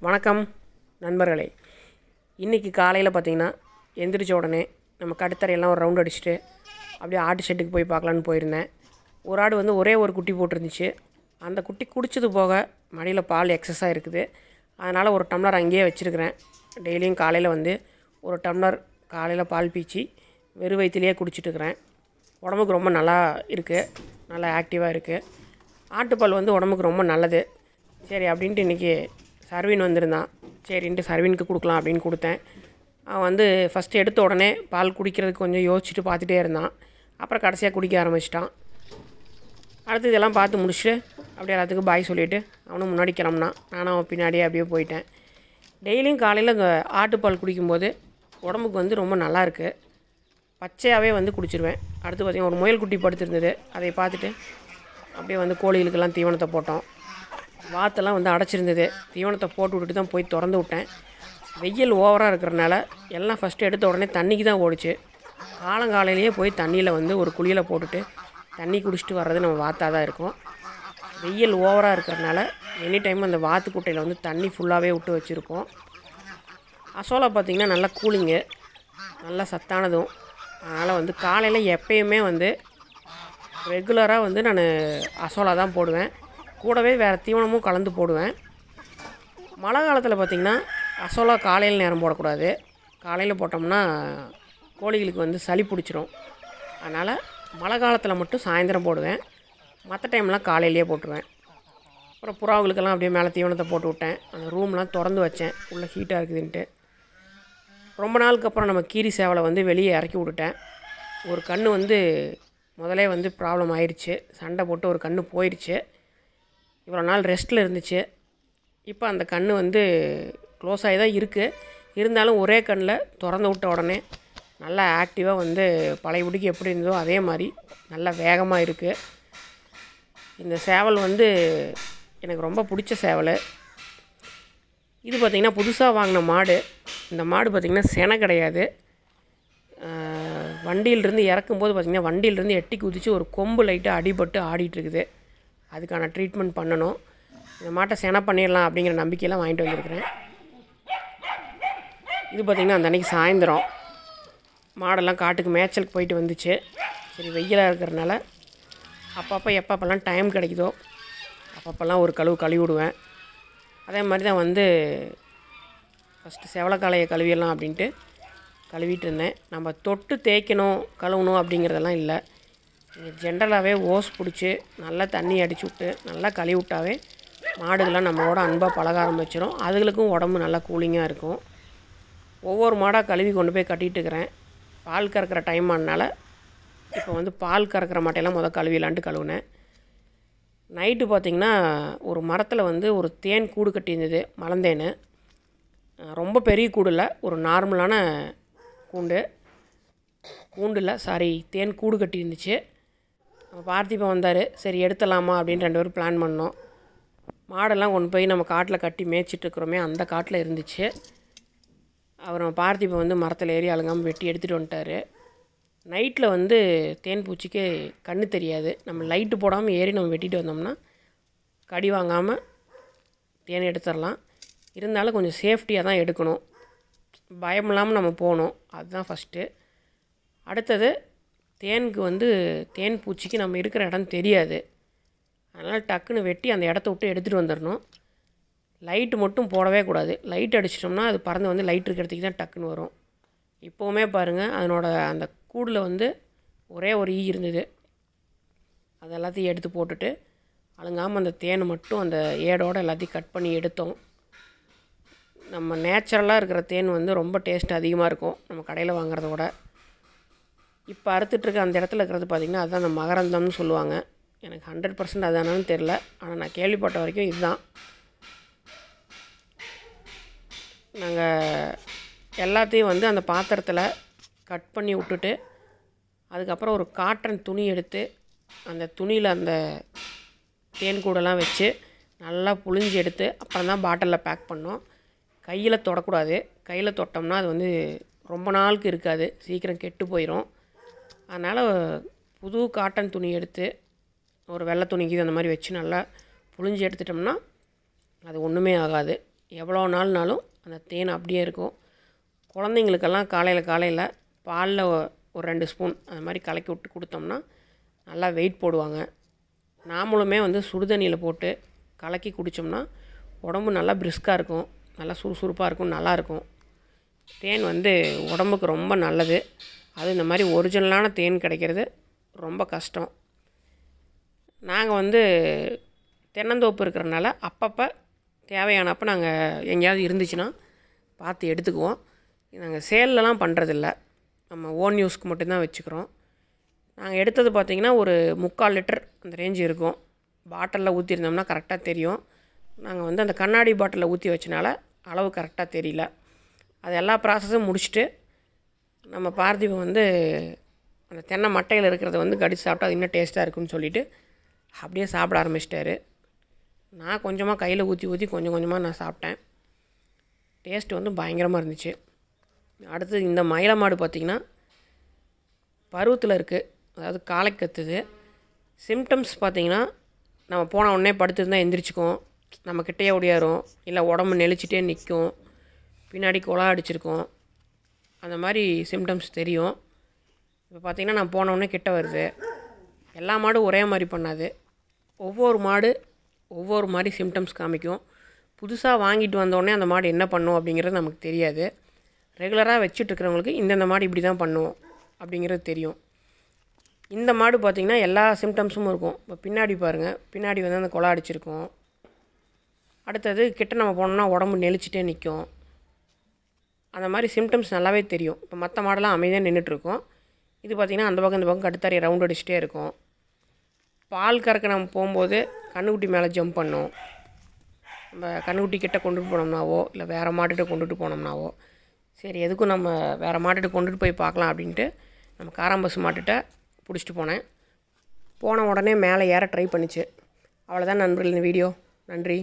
வணக்கம் நண்பர்களே. இன்றைக்கி காலையில் பார்த்திங்கன்னா எந்திரிச்ச உடனே நம்ம கட்டுத்தரையெல்லாம் ஒரு ரவுண்ட் அடிச்சுட்டு அப்படியே ஆட்டு ஷெட்டுக்கு போய் பார்க்கலான்னு போயிருந்தேன். ஒரு ஆடு வந்து ஒரே ஒரு குட்டி போட்டிருந்துச்சு. அந்த குட்டி குடிச்சது போக மடியில் பால் எக்ஸஸாக இருக்குது. அதனால் ஒரு டம்ளர் அங்கேயே வச்சுருக்கிறேன். டெய்லியும் காலையில் வந்து ஒரு டம்ளர் காலையில் பால் பீச்சி வெறும் வயிற்றுலேயே குடிச்சிட்டுருக்கிறேன். உடம்புக்கு ரொம்ப நல்லா இருக்குது, நல்லா ஆக்டிவாக இருக்குது. ஆட்டுப்பால் வந்து உடம்புக்கு ரொம்ப நல்லது. சரி அப்படின்ட்டு இன்றைக்கி சர்வீன் வந்திருந்தான். சரின்ட்டு சர்வீனுக்கு கொடுக்கலாம் அப்படின்னு கொடுத்தேன். அவன் வந்து ஃபஸ்ட்டு எடுத்த உடனே பால் குடிக்கிறதுக்கு கொஞ்சம் யோசிச்சுட்டு பார்த்துட்டே இருந்தான். அப்புறம் கடைசியாக குடிக்க ஆரம்பிச்சிட்டான். அடுத்து இதெல்லாம் பார்த்து முடிச்சுட்டு அப்படியே எல்லாத்துக்கும் பாய் சொல்லிவிட்டு அவனும் முன்னாடி கிளம்புனான். நானும் அவன் பின்னாடியே அப்படியே போயிட்டேன். டெய்லியும் காலையில் இந்த ஆட்டுப்பால் குடிக்கும்போது உடம்புக்கு வந்து ரொம்ப நல்லாயிருக்கு. பச்சையாகவே வந்து குடிச்சிருவேன். அடுத்து பார்த்திங்கன்னா ஒரு முயல் குட்டி படுத்திருந்தது. அதை பார்த்துட்டு அப்படியே வந்து கோழிகளுக்கெல்லாம் தீவனத்தை போட்டோம். வாத்தெல்லாம் வந்து அடைச்சிருந்தது. தீவனத்தை போட்டு விட்டுட்டு தான் போய் திறந்து விட்டேன். வெயில் ஓவராக இருக்கிறனால எல்லாம் ஃபஸ்ட்டு எடுத்த உடனே தண்ணிக்கு தான் ஓடிச்சு. காலங்காலையிலேயே போய் தண்ணியில் வந்து ஒரு குளியில் போட்டுட்டு தண்ணி குடிச்சிட்டு வர்றது நம்ம வாத்தாக தான் இருக்கும். வெயில் ஓவராக இருக்கிறனால எனி டைம் அந்த வாத்து குட்டையில் வந்து தண்ணி ஃபுல்லாகவே விட்டு வச்சுருப்போம். அசோலா பார்த்திங்கன்னா நல்லா கூலிங்கு, நல்லா சத்தானதும். அதனால் வந்து காலையில் எப்பயுமே வந்து ரெகுலராக வந்து நான் அசோலா தான் போடுவேன். கூடவே வேறு தீவனமும் கலந்து போடுவேன். மழை காலத்தில் பார்த்திங்கன்னா அசோலா காலையில் நேரம் போடக்கூடாது. காலையில் போட்டோம்னா கோழிகளுக்கு வந்து சளி பிடிச்சிரும். அதனால் மழை காலத்தில் மட்டும் சாயந்தரம் போடுவேன். மற்ற டைம்லாம் காலையிலேயே போட்டுருவேன். அப்புறம் புறாவுகளுக்கெல்லாம் அப்படியே மேலே தீவனத்தை போட்டு விட்டேன். அந்த ரூம்லாம் திறந்து வச்சேன், உள்ளே ஹீட்டாக இருக்குதுன்ட்டு. ரொம்ப நாளுக்கு அப்புறம் நம்ம கீரி சேவலை வந்து வெளியே இறக்கி விட்டுட்டேன். ஒரு கன்று வந்து முதலே வந்து ப்ராப்ளம் ஆயிடுச்சு. சண்டை போட்டு ஒரு கன்று போயிடுச்சு. இவ்வளோ நாள் ரெஸ்ட்டில் இருந்துச்சு. இப்போ அந்த கன்று வந்து க்ளோஸ் ஆகி தான் இருக்குது. இருந்தாலும் ஒரே கண்ணில் திறந்து விட்ட உடனே நல்லா ஆக்டிவாக வந்து பழையபடிக்கு எப்படி இருந்ததோ அதே மாதிரி நல்லா வேகமாக இருக்குது. இந்த சேவல் வந்து எனக்கு ரொம்ப பிடிச்ச சேவல். இது பார்த்திங்கன்னா புதுசாக வாங்கின மாடு. இந்த மாடு பார்த்திங்கன்னா செனை கிடையாது. வண்டியிலிருந்து இறக்கும்போது பார்த்திங்கன்னா வண்டியிலிருந்து எட்டி குதித்து ஒரு கொம்பு லைட்டாக அடிபட்டு ஆடிட்டுருக்குது. அதுக்கான ட்ரீட்மெண்ட் பண்ணணும். இந்த மாட்டை செனை பண்ணிடலாம் அப்படிங்கிற நம்பிக்கையெல்லாம் வாங்கிட்டு வந்துருக்கிறேன். இது பார்த்திங்கன்னா அந்த அன்றைக்கி சாயந்தரம் மாடெல்லாம் காட்டுக்கு மேய்ச்சலுக்கு போயிட்டு வந்துச்சு. சரி வெயிலாக இருக்கிறனால அப்பப்போ எப்பப்பெல்லாம் டைம் கிடைக்குதோ அப்பப்பெல்லாம் ஒரு கழுவி விடுவேன். அதே மாதிரி தான் வந்து ஃபஸ்ட்டு செவலக்காலையை கழுவிடலாம் அப்படின்ட்டு கழுவிட்டு இருந்தேன். நம்ம தொட்டு தேய்க்கணும் கழுவணும் அப்படிங்கிறதெல்லாம் இல்லை. ஜென்ரலாகவே ஓஸ் பிடிச்சி நல்லா தண்ணி அடிச்சு விட்டு நல்லா கழுவி விட்டாவே மாடுகள்லாம் நம்மளோட அன்பாக பழக ஆரம்பிச்சிடும். அதுகளுக்கும் உடம்பு நல்லா கூலிங்காக இருக்கும். ஒவ்வொரு மாடாக கழுவி கொண்டு போய் கட்டிகிட்டு இருக்கிறேன். பால் கறக்கிற டைம் ஆனனால இப்போ வந்து பால் கறக்கிற மாட்டையெல்லாம் கழுவிலான்ட்டு கழுவுனேன். நைட்டு பார்த்திங்கன்னா ஒரு மரத்தில் வந்து ஒரு தேன் கூடு கட்டியிருந்தது, மலந்தேன். ரொம்ப பெரிய கூடு இல்லை, ஒரு நார்மலான தேன் கூடு கட்டி இருந்துச்சு. பார்த்திபன் வந்தார். சரி எடுத்துடலாமா அப்படின்னு 2 பேரும் பிளான் பண்ணோம். மாடெல்லாம் கொண்டு போய் நம்ம காட்டில் கட்டி மேய்ச்சிட்ருக்குறோமே அந்த காட்டில் இருந்துச்சு. நம்ம பார்த்திபன் வந்து மரத்தில் ஏறி அழுங்காமல் வெட்டி எடுத்துகிட்டு வந்துட்டார். நைட்டில் வந்து தேன் பூச்சிக்கு கண்ணு தெரியாது. நம்ம லைட்டு போடாமல் ஏறி நம்ம வெட்டிட்டு வந்தோம்னா கடி வாங்காமல் தேன் எடுத்துடலாம். இருந்தாலும் கொஞ்சம் சேஃப்டியாக தான் எடுக்கணும். பயம் இல்லாமல் நம்ம போகணும். அதுதான் ஃபஸ்ட்டு. அடுத்தது தேனுக்கு வந்து தேன் பூச்சிக்கு நம்ம இருக்கிற இடம் தெரியாது. அதனால் டக்குன்னு வெட்டி அந்த இடத்த விட்டு எடுத்துகிட்டு வந்துடணும். லைட்டு மட்டும் போடவே கூடாது. லைட் அடிச்சிட்டோம்னா அது பறந்து வந்து லைட் இருக்கிற இடத்துக்கு தான் டக்குன்னு வரும். இப்போவுமே பாருங்கள், அதனோட அந்த கூடில் வந்து ஒரே ஒரு ஈ இருந்தது. அது எல்லாத்தையும் எடுத்து போட்டுட்டு அழுங்காமல் அந்த தேனை மட்டும் அந்த ஏடோடு எல்லாத்தையும் கட் பண்ணி எடுத்தோம். நம்ம நேச்சுரலாக இருக்கிற தேன் வந்து ரொம்ப டேஸ்ட் அதிகமாக இருக்கும் நம்ம கடையில் வாங்குறத விட. இப்போ அறுத்துட்ருக்க அந்த இடத்துல இருக்கிறது பார்த்திங்கன்னா அதுதான் அந்த மகரந்தம்னு சொல்லுவாங்க. எனக்கு 100% அதானு தெரில. ஆனால் நான் கேள்விப்பட்ட வரைக்கும் இதுதான். நாங்கள் எல்லாத்தையும் வந்து அந்த பாத்திரத்தில் கட் பண்ணி விட்டுட்டு அதுக்கப்புறம் ஒரு காட்டன் துணி எடுத்து அந்த துணியில் அந்த தேன் கூடெல்லாம் வச்சு நல்லா புழிஞ்சு எடுத்து அப்புறம் தான் பாட்டிலில் பேக் பண்ணோம். கையில் தொடக்கூடாது. கையில் தொட்டோம்னா அது வந்து ரொம்ப நாளுக்கு இருக்காது, சீக்கிரம் கெட்டு போயிடும். அதனால் புது காட்டன் துணி எடுத்து ஒரு வெள்ளை துணிக்கு அந்த மாதிரி வச்சு நல்லா புழிஞ்சு எடுத்துட்டோம்னா அது ஒன்றுமே ஆகாது. எவ்வளோ நாள்னாலும் அந்த தேன் அப்படியே இருக்கும். குழந்தைங்களுக்கெல்லாம் காலையில் பாலில் ஒரு 2 ஸ்பூன் அது மாதிரி கலக்கி விட்டு கொடுத்தோம்னா நல்லா வெயிட் போடுவாங்க. நாமளுமே வந்து சுடுதண்ணியில் போட்டு கலக்கி குடித்தோம்னா உடம்பு நல்லா பிரிஸ்காக இருக்கும், நல்லா சுறுசுறுப்பாக இருக்கும், நல்லாயிருக்கும். தேன் வந்து உடம்புக்கு ரொம்ப நல்லது. அது இந்த மாதிரி ஒரிஜினலான தேன் கிடைக்கிறது ரொம்ப கஷ்டம். நாங்கள் வந்து தென்னந்தோப்பு இருக்கிறனால அப்பப்போ தேவையானப்போ நாங்கள் எங்கேயாவது இருந்துச்சுன்னா பார்த்து எடுத்துக்குவோம். நாங்கள் சேல்லலாம் பண்ணுறதில்ல, நம்ம ஓன் யூஸ்க்கு மட்டும்தான் வச்சுக்கிறோம். நாங்கள் எடுத்தது பார்த்திங்கன்னா ஒரு 3/4 லிட்டர் அந்த ரேஞ்சு இருக்கும். பாட்டிலில் ஊற்றிருந்தோம்னா கரெக்டாக தெரியும். நாங்கள் வந்து அந்த கண்ணாடி பாட்டிலில் ஊற்றி வச்சனால அளவு கரெக்டாக தெரியல. அது எல்லா ப்ராசஸும் முடிச்சுட்டு நம்ம பார்த்திபன் வந்து அந்த தென்னை மட்டையில் இருக்கிறத வந்து கடிச்சு சாப்பிட்டா அது இன்னும் டேஸ்ட்டாக இருக்குன்னு சொல்லிவிட்டு அப்படியே சாப்பிட ஆரம்பிச்சிட்டாரு. நான் கொஞ்சமாக கையில் ஊற்றி கொஞ்சம் கொஞ்சமாக நான் சாப்பிட்டேன். டேஸ்ட்டு வந்து பயங்கரமாக இருந்துச்சு. அடுத்து இந்த மயில மாடு பார்த்திங்கன்னா பருவத்தில் இருக்குது, அதாவது காலை கத்துது. சிம்டம்ஸ் பார்த்திங்கன்னா நம்ம போன உடனே படுத்துருந்தால் எந்திரிச்சிக்கும், நம்ம கிட்டேயே ஓடியாரும், இல்லை உடம்பு நெளிச்சிட்டே நிற்கும், பின்னாடி குலா அடிச்சிருக்கும், அந்த மாதிரி சிம்டம்ஸ் தெரியும். இப்போ பார்த்திங்கன்னா நான் போன உடனே கிட்ட வருது. எல்லா மாடும் ஒரே மாதிரி பண்ணாது, ஒவ்வொரு மாடு ஒவ்வொரு மாதிரி சிம்டம்ஸ் காமிக்கும். புதுசாக வாங்கிட்டு வந்தோடனே அந்த மாடு என்ன பண்ணும் அப்படிங்கிறது நமக்கு தெரியாது. ரெகுலராக வச்சுட்ருக்கிறவங்களுக்கு இந்தந்த மாடு இப்படி தான் பண்ணும் அப்படிங்கிறது தெரியும். இந்த மாடு பார்த்திங்கன்னா எல்லா சிம்டம்ஸும் இருக்கும். இப்போ பின்னாடி பாருங்கள், பின்னாடி வந்து அந்த குலா அடிச்சிருக்கும். அடுத்தது கிட்ட நம்ம போனோம்னா உடம்பு நெளிச்சிட்டே நிற்கும். அந்த மாதிரி சிம்டம்ஸ் நல்லாவே தெரியும். இப்போ மற்ற மாடெல்லாம் அமைதியாக நின்றுட்டுருக்கும். இது பார்த்திங்கன்னா அந்த பக்கம் இந்த பக்கம் கட்டுத்தாரி ரவுண்ட் அடிச்சிட்டே இருக்கும். பால் கறக்க நம்ம போகும்போது கன்றுக்குட்டி மேலே ஜம்ப் பண்ணும். நம்ம கன்றுக்குட்டி கிட்ட கொண்டுட்டு போனோம்னாவோ இல்லை வேறு மாட்டுகிட்ட கொண்டுட்டு போனோம்னாவோ, சரி எதுக்கும் நம்ம வேறு மாட்டுகிட்ட கொண்டுட்டு போய் பார்க்கலாம் அப்படின்ட்டு நம்ம காராம்பசு மாட்டுகிட்ட பிடிச்சிட்டு போனேன். போன உடனே மேலே ஏற ட்ரை பண்ணிச்சு. அவ்வளோதான் நண்பர்கள் இந்த வீடியோ. நன்றி.